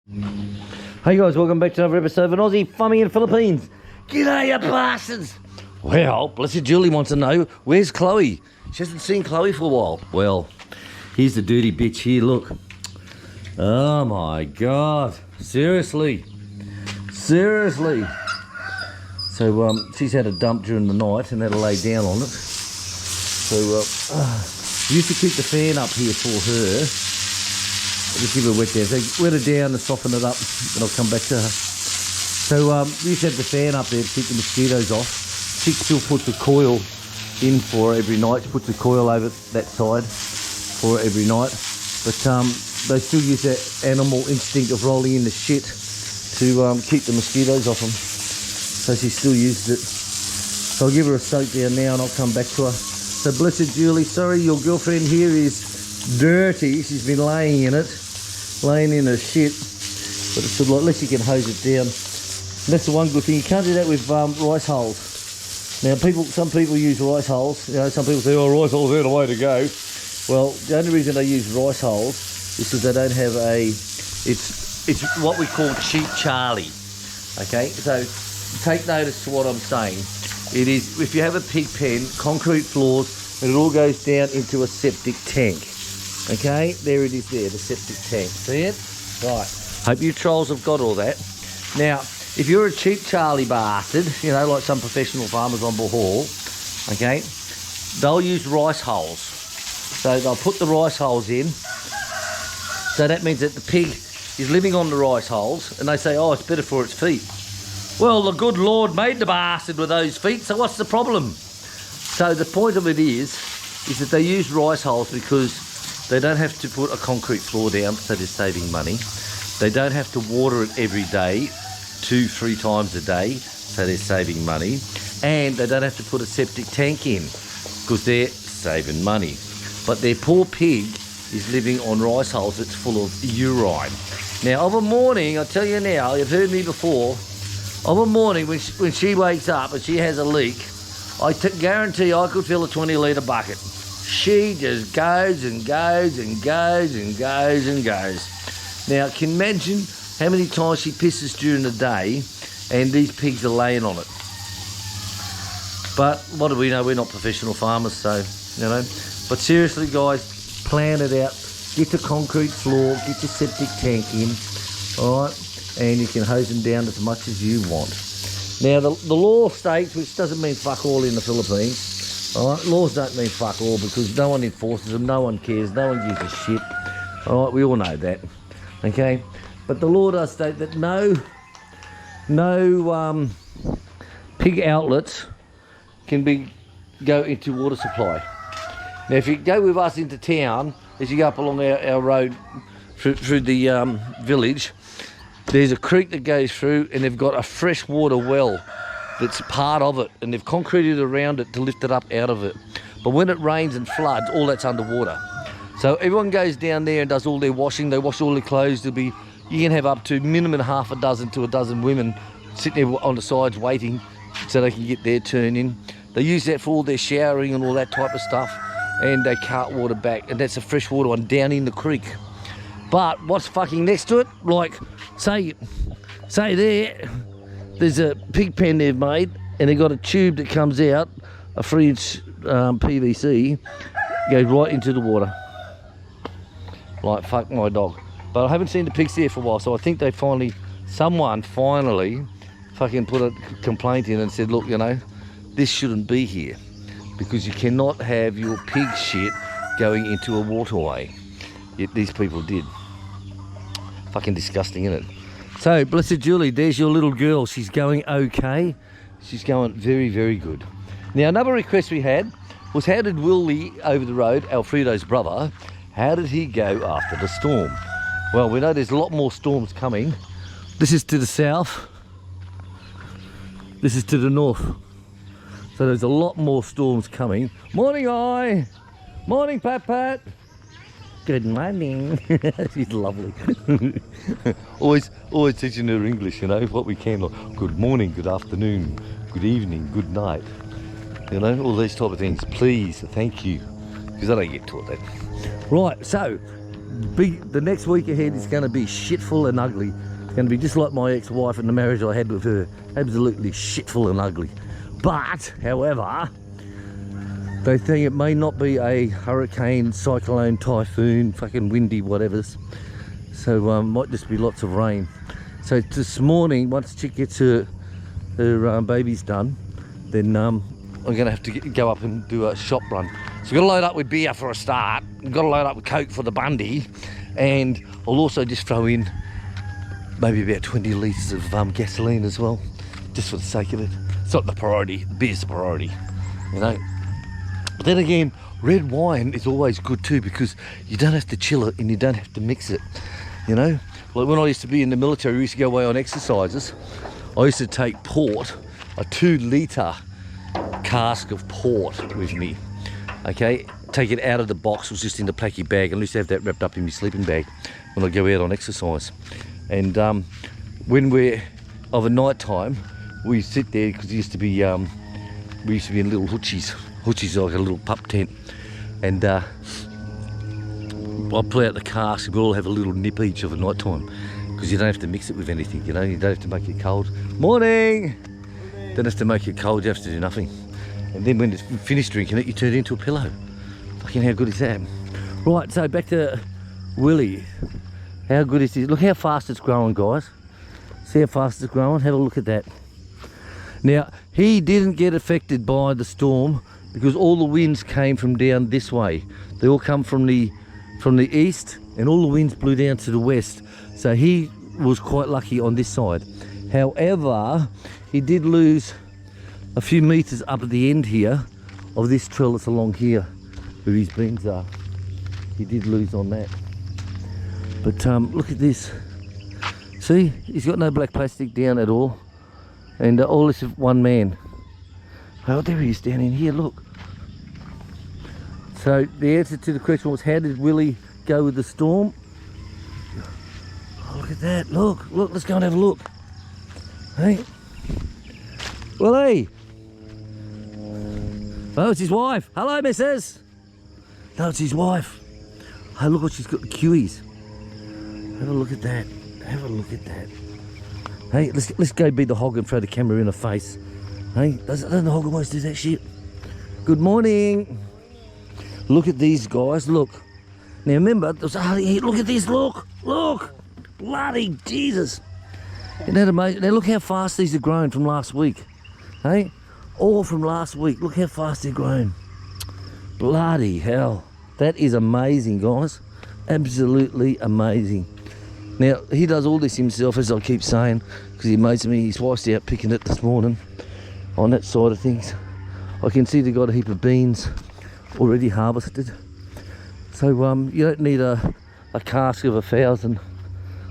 Hey guys, welcome back to another episode of an Aussie Farming in the Philippines. G'day, you bastards! Well, Blessed Julie wants to know, where's Chloe? She hasn't seen Chloe for a while. Well, here's the dirty bitch here, look. Oh my God, seriously. Seriously. So, she's had a dump during the night and had to lay down on it. So, we used to keep the fan up here for her. Just give her a wet down. So wet her down and soften it up, and I'll come back to her. So we used to have the fan up there to keep the mosquitoes off. She still puts a coil in for her every night. She puts a coil over that side for her every night. But they still use that animal instinct of rolling in the shit to keep the mosquitoes off them. So she still uses it. So I'll give her a soak down now and I'll come back to her. So Blessed Julie, sorry, your girlfriend here is dirty. She's been laying in it. Laying in her shit, but it's sort of like, at least you can hose it down. And that's the one good thing. You can't do that with rice hulls. Now, some people use rice hulls. You know, some people say, "Oh, rice hulls are the way to go." Well, the only reason they use rice hulls is because they don't have a. It's what we call cheap Charlie. Okay, so take notice to what I'm saying. It is if you have a pig pen, concrete floors, and it all goes down into a septic tank. Okay, there it is there, the septic tank. See it? Right. Hope you trolls have got all that. Now, if you're a cheap Charlie bastard, you know, like some professional farmers on Bohol, okay, they'll use rice hulls. So they'll put the rice hulls in. So that means that the pig is living on the rice hulls, and they say, oh, it's better for its feet. Well, the good Lord made the bastard with those feet, so what's the problem? So the point of it is that they use rice hulls because they don't have to put a concrete floor down, so they're saving money. They don't have to water it every day, 2-3 times a day, so they're saving money. And they don't have to put a septic tank in, because they're saving money. But their poor pig is living on rice hulls that's full of urine. Now, of a morning, I tell you now, you've heard me before, of a morning when she wakes up and she has a leak, I guarantee I could fill a 20-litre bucket. She just goes and goes and goes and goes and goes. Now, can you imagine how many times she pisses during the day and these pigs are laying on it? But what do we know? We're not professional farmers, so, you know. But seriously, guys, plan it out. Get the concrete floor, get your septic tank in, all right? And you can hose them down as much as you want. Now, the law states, which doesn't mean fuck all in the Philippines, all right, laws don't mean fuck all because no one enforces them, no one cares, no one gives a shit. All right, we all know that, okay? But the law does state that no pig outlets can go into water supply. Now, if you go with us into town, as you go up along our road through the village, there's a creek that goes through and they've got a freshwater well that's part of it, and they've concreted around it to lift it up out of it. But when it rains and floods, all that's underwater. So everyone goes down there and does all their washing. They wash all their clothes. You can have up to minimum half a dozen to a dozen women sitting there on the sides waiting so they can get their turn in. They use that for all their showering and all that type of stuff, and they cart water back, and that's a freshwater one down in the creek. But what's fucking next to it? Like, say there's a pig pen they've made, and they've got a tube that comes out, a 3-inch PVC, goes right into the water. Like, fuck my dog. But I haven't seen the pigs there for a while, so I think someone finally fucking put a complaint in and said, look, you know, this shouldn't be here, because you cannot have your pig shit going into a waterway. Yet these people did. Fucking disgusting, isn't it? So, Blessed Julie, there's your little girl. She's going okay. She's going very, very good. Now, another request we had was, how did Willie over the road, Alfredo's brother, how did he go after the storm? Well, we know there's a lot more storms coming. This is to the south. This is to the north. So there's a lot more storms coming. Morning, I. Morning, Pat Pat. Good morning. She's lovely. always teaching her English, you know, what we can. Like, good morning, good afternoon, good evening, good night. You know, all these type of things. Please, thank you. Because I don't get taught that. Right, so the next week ahead is going to be shitful and ugly. It's going to be just like my ex-wife and the marriage I had with her. Absolutely shitful and ugly. But, however, they think it may not be a hurricane, cyclone, typhoon, fucking windy, whatever. So might just be lots of rain. So this morning, once Chick gets her babies done, then I'm going to have to go up and do a shop run. So we've got to load up with beer for a start. We've got to load up with Coke for the Bundy. And I'll also just throw in maybe about 20 litres of gasoline as well, just for the sake of it. It's not the priority, the beer's the priority, you know. But then again, red wine is always good too, because you don't have to chill it and you don't have to mix it, you know. Like when I used to be in the military, we used to go away on exercises. I used to take port, a 2-litre cask of port with me, okay? Take it out of the box, it was just in the placky bag, and I used to have that wrapped up in my sleeping bag when I go out on exercise. And when we're of a night time, we sit there, because we used to be in little hutchies like a little pup tent, and I'll pull out the cask and we'll all have a little nip each of a night time, because you don't have to mix it with anything, you know. You don't have to make it cold. Morning! Don't have to make it cold, you have to do nothing. And then when it's finished drinking it, you turn it into a pillow. Fucking how good is that? Right, so back to Willie. How good is this? Look how fast it's growing, guys. See how fast it's growing? Have a look at that. Now, he didn't get affected by the storm because all the winds came from down this way. They all come from the east, and all the winds blew down to the west. So he was quite lucky on this side. However, he did lose a few metres up at the end here of this trellis along here where his beans are. He did lose on that. But look at this. See, he's got no black plastic down at all. And all this is one man. Oh, there he is down in here, look. So the answer to the question was, how did Willie go with the storm? Oh, look at that, look, let's go and have a look. Hey, Willie. Oh, it's his wife. Hello, missus. No, it's his wife. Hey, look what she's got, the kiwis. Have a look at that. Have a look at that. Hey, let's go be the hog and throw the camera in her face. Hey, doesn't the hog always do that shit? Good morning. Look at these guys, look. Now remember, there's hardly heat. Look at this, look. Bloody Jesus. Isn't that amazing? Now look how fast these are growing from last week. Hey, all from last week. Look how fast they're growing. Bloody hell. That is amazing, guys. Absolutely amazing. Now, he does all this himself, as I keep saying, because he makes me, his wife's out picking it this morning on that side of things. I can see they've got a heap of beans already harvested. So you don't need a cask of 1,000,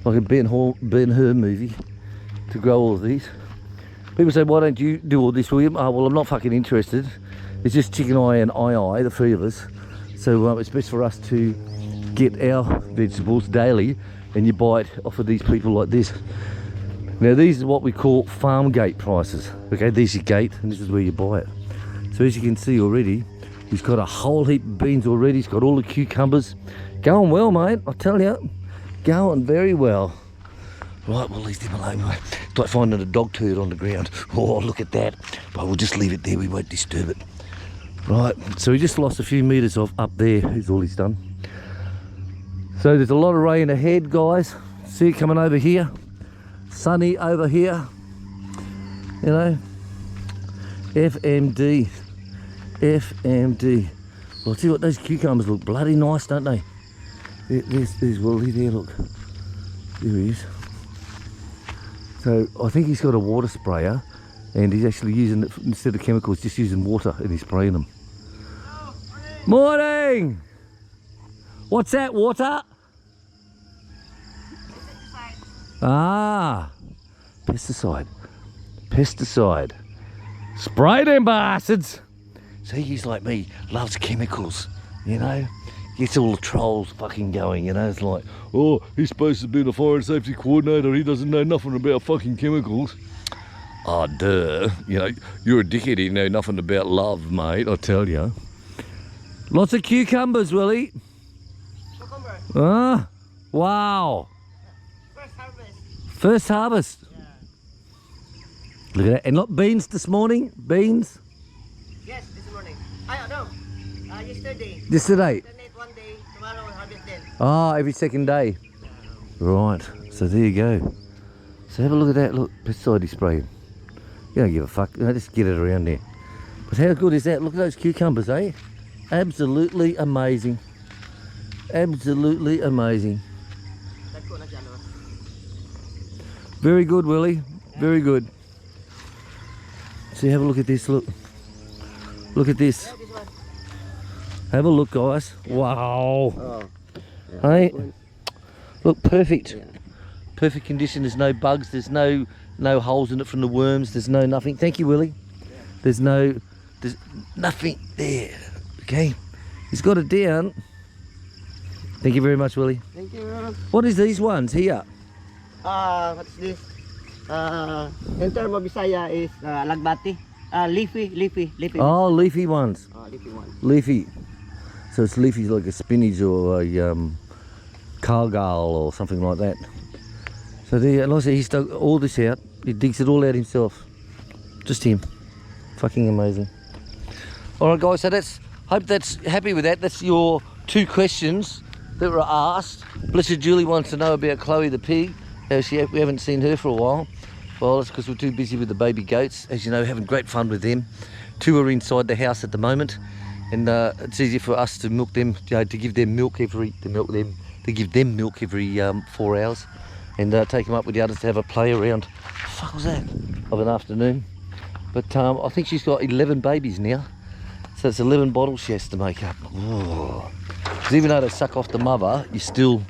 like a Ben-Hur movie, to grow all of these. People say, why don't you do all this, William? Oh, well, I'm not fucking interested. It's just Chicken Eye and I, the three of us. So it's best for us to get our vegetables daily, and you buy it off of these people like this. Now these are what we call farm gate prices. Okay, there's your gate and this is where you buy it. So as you can see already, he's got a whole heap of beans already. He's got all the cucumbers. Going well, mate, I tell you. Going very well. Right, we'll leave them alone, mate. It's like finding a dog turd on the ground. Oh, look at that. But we'll just leave it there, we won't disturb it. Right, so he just lost a few metres off up there, is all he's done. So there's a lot of rain ahead, guys. See it coming over here. Sunny over here. You know. FMD. FMD. Well, see what, those cucumbers look bloody nice, don't they? There's Willie there, look. There he is. So I think he's got a water sprayer, and he's actually using it, instead of chemicals, just using water, and he's spraying them. Morning! What's that, water? Ah, pesticide. Spray them bastards. See, he's like me, loves chemicals, you know. Gets all the trolls fucking going, you know. It's like, oh, he's supposed to be the fire and safety coordinator. He doesn't know nothing about fucking chemicals. Oh, duh. You know, you're a dickhead. You know nothing about love, mate, I tell you. Lots of cucumbers, Willie. Ah, wow. First harvest. First harvest. Yeah. Look at that. And look, beans this morning. Beans. Yes, this morning. No. Yesterday. Yesterday. Alternate one day. Tomorrow we'll harvest then. Ah, every second day. Right. So there you go. So have a look at that. Look, pesticide spraying. You don't give a fuck. You know, just get it around there. But how good is that? Look at those cucumbers, eh? Absolutely amazing. Absolutely amazing. Very good, Willie. Very good. See, have a look at this. Look. Look at this. Have a look, guys. Wow. Oh. Hey. Look, perfect. Yeah. Perfect condition. There's no bugs. There's no holes in it from the worms. There's no nothing. Thank you, Willie. There's nothing there. Okay. He's got it down. Thank you very much, Willie. Thank you. What is these ones here? What's this? In term of Bisaya is lagbati. Leafy. Oh, leafy ones. Leafy one. Leafy. So it's leafy like a spinach or a cargal or something like that. So there, like I said, he's dug all this out. He digs it all out himself. Just him. Fucking amazing. All right, guys. So hope that's happy with that. That's your 2 questions that were asked. Blessed Julie wants to know about Chloe the pig. We haven't seen her for a while. Well, it's because we're too busy with the baby goats. As you know, having great fun with them. 2 are inside the house at the moment, and it's easy for us to milk them, to give them milk every 4 hours, and take them up with the others to have a play around. What the fuck was that? Of an afternoon. But I think she's got 11 babies now, so it's 11 bottles she has to make up. Because even though they suck off the mother, you still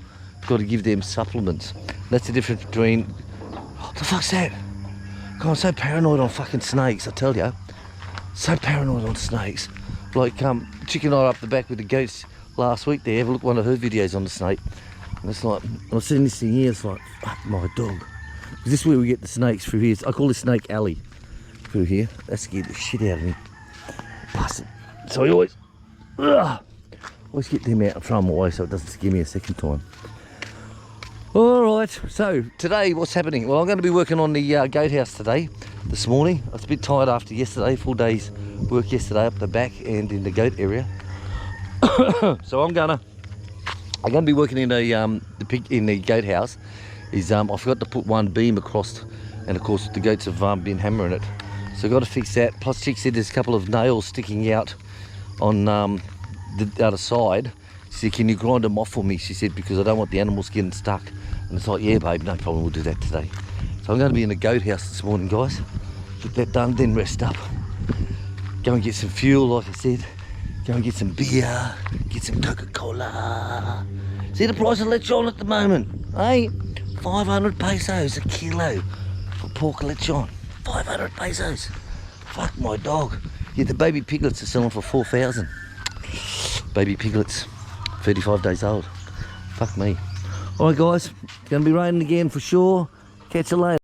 got to give them supplements. That's the difference between. What the fuck's that? God, I'm so paranoid on fucking snakes, I tell you. So paranoid on snakes. Like Chicken and I up the back with the goats last week there. Have a look at one of her videos on the snake. And it's like, I'm seeing this thing here, it's like, fuck my dog. This is where we get the snakes through here. I call this Snake Alley through here. That scared the shit out of me. Bastard. So I always get them out and throw them away so it doesn't scare me a second time. Alright, so today what's happening? Well, I'm going to be working on the goat house today, this morning. I was a bit tired after yesterday, full day's work yesterday up the back and in the goat area. So I'm gonna be working in the goat house. I forgot to put one beam across, and of course the goats have been hammering it. So I've got to fix that. Plus Chick said there's a couple of nails sticking out on the other side. She said, can you grind them off for me? She said, because I don't want the animals getting stuck. And it's like, yeah, babe, no problem, we'll do that today. So I'm going to be in the goat house this morning, guys. Get that done, then rest up. Go and get some fuel, like I said. Go and get some beer, get some Coca-Cola. See the price of lechon at the moment, eh? 500 pesos a kilo for pork lechon. 500 pesos. Fuck my dog. Yeah, the baby piglets are selling for 4,000. Baby piglets. 35 days old. Fuck me. Alright guys, it's going to be raining again for sure. Catch you later.